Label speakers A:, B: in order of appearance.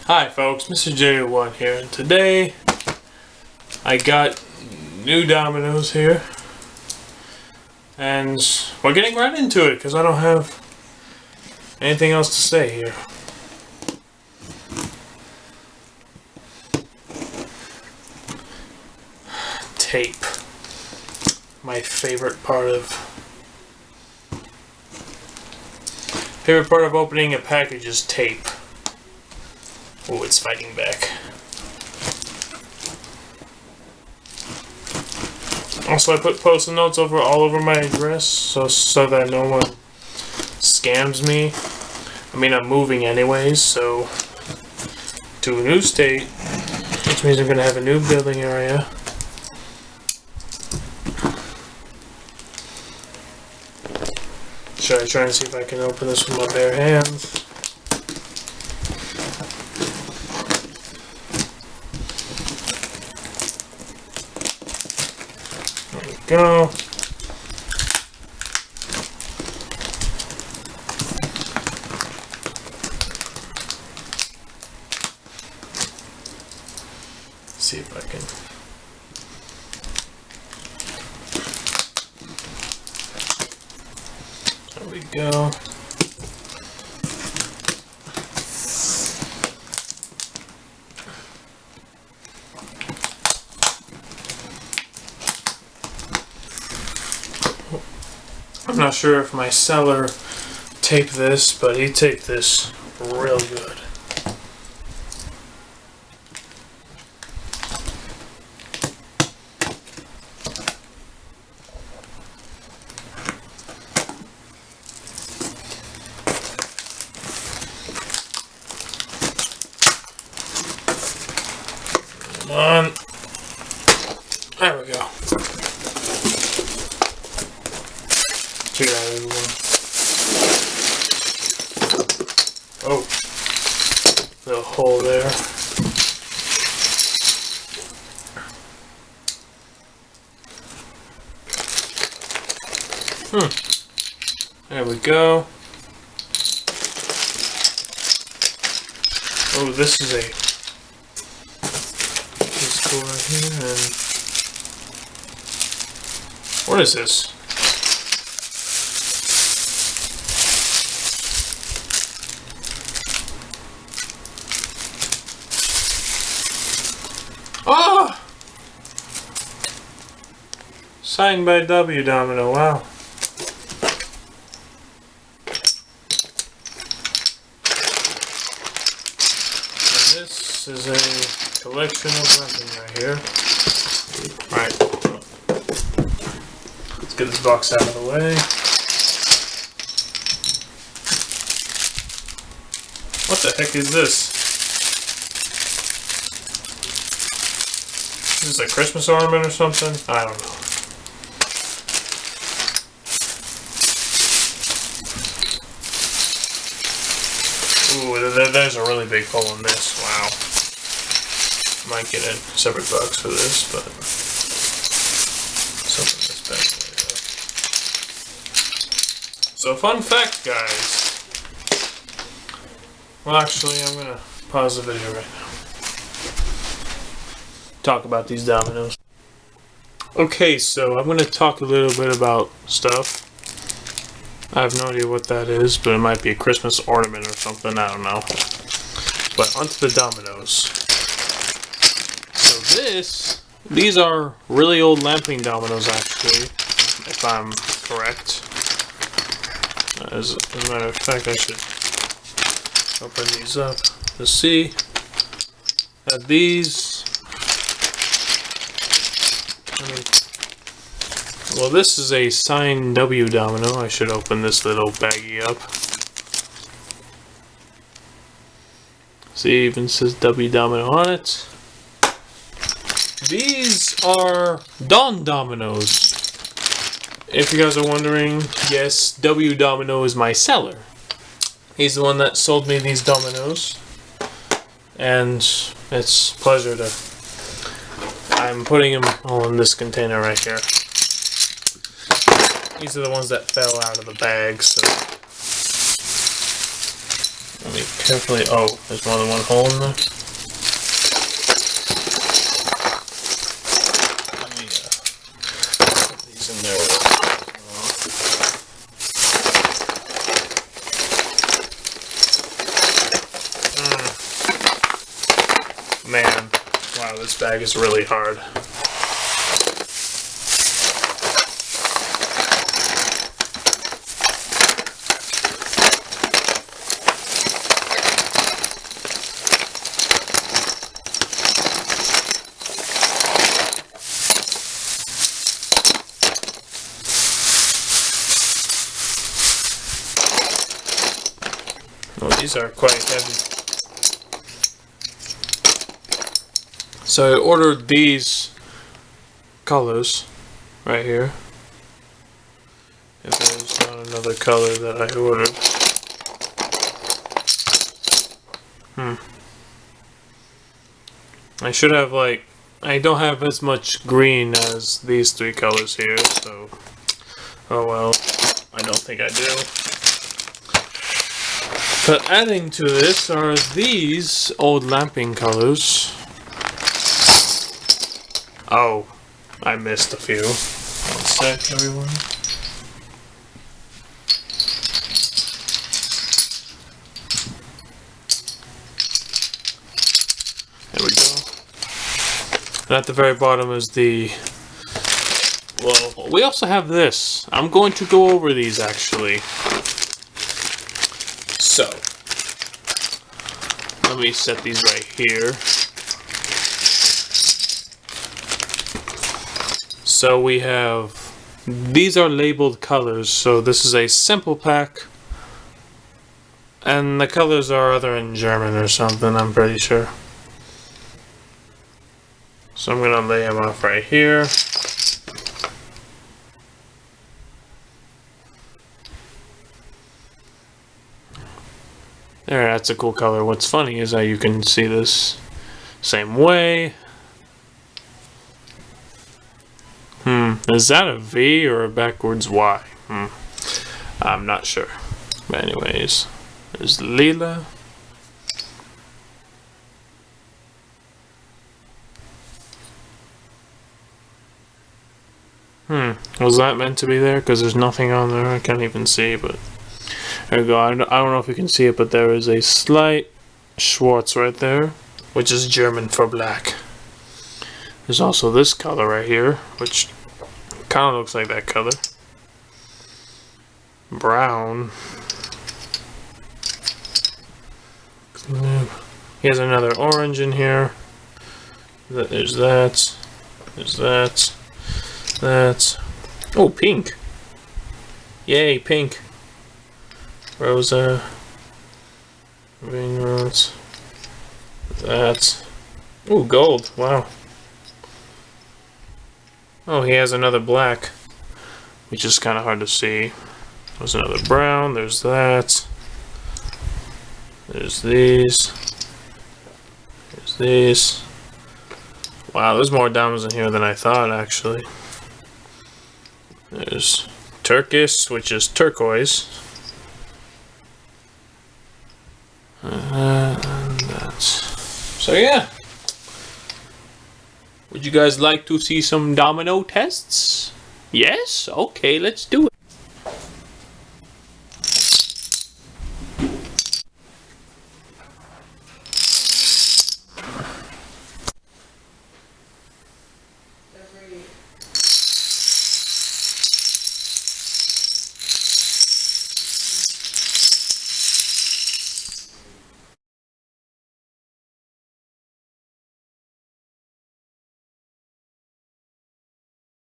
A: Hi folks, Mr.J here, and today I got new dominoes here, and we're getting right into it because I don't have anything else to say here. Tape. My favorite part of opening a package is tape. Oh, it's fighting back. Also, I put post-it notes all over my address so that no one scams me. I mean, I'm moving anyways, so to a new state, which means I'm gonna have a new building area. Should I try and see if I can open this with my bare hands? Go. See if I can. There we go. I'm not sure if my seller taped this, but he taped this real good. Come on. There we go. Check it out, everyone. Oh, little hole there. There we go. Oh, this is cool right here. And what is this? Oh! Signed by WDomino, wow. And this is a collection of wrapping right here. Alright. Let's get this box out of the way. What the heck is this? Is this a Christmas ornament or something? I don't know. Ooh, there's a really big hole in this. Wow. Might get a separate box for this, but something this bad. So, fun fact, guys. Well, actually, I'm gonna pause the video right now. Talk about these dominoes. Okay, so I'm going to talk a little bit about stuff. I have no idea what that is, but it might be a Christmas ornament or something, I don't know. But onto the dominoes. So these are really old lamping dominoes actually, if I'm correct. As a matter of fact, I should open these up to see that these... Well, this is a signed WDomino. I should open this little baggie up. See, it even says WDomino on it. These are Dominoes. If you guys are wondering, yes, WDomino is my seller. He's the one that sold me these dominoes. And it's a pleasure to... I'm putting them all in this container right here. These are the ones that fell out of the bag, so Let me carefully. Oh, there's more than one hole in there. Let me put these in there. Man, wow, this bag is really hard. Oh, these are quite heavy. So I ordered these colors right here. If there's not another color that I ordered. I should have I don't have as much green as these three colors here, so oh well, I don't think I do. But adding to this are these old lamping colors. Oh, I missed a few. One sec, everyone. There we go. And at the very bottom is the... Well, we also have this. I'm going to go over these actually. So, let me set these right here. So we have, these are labeled colors, so this is a simple pack. And the colors are either in German or something, I'm pretty sure. So I'm going to lay them off right here. There, that's a cool color. What's funny is that you can see this same way. Is that a V or a backwards Y? I'm not sure. But anyways, there's Lila. Was that meant to be there? Because there's nothing on there. I can't even see, but there we go. I don't know if you can see it, but there is a slight Schwarz right there, which is German for black. There's also this color right here, which kind of looks like that color. Brown. Here's another orange in here. There's that. There's that. That. Oh, pink. Yay, pink. Rosa. Green rose. That. Oh, gold. Wow. Oh, he has another black, which is kind of hard to see. There's another brown. There's that. There's these. There's these. Wow, there's more diamonds in here than I thought, actually. There's turquoise, which is turquoise. And that's... So yeah. Would you guys like to see some domino tests? Yes? Okay, let's do it.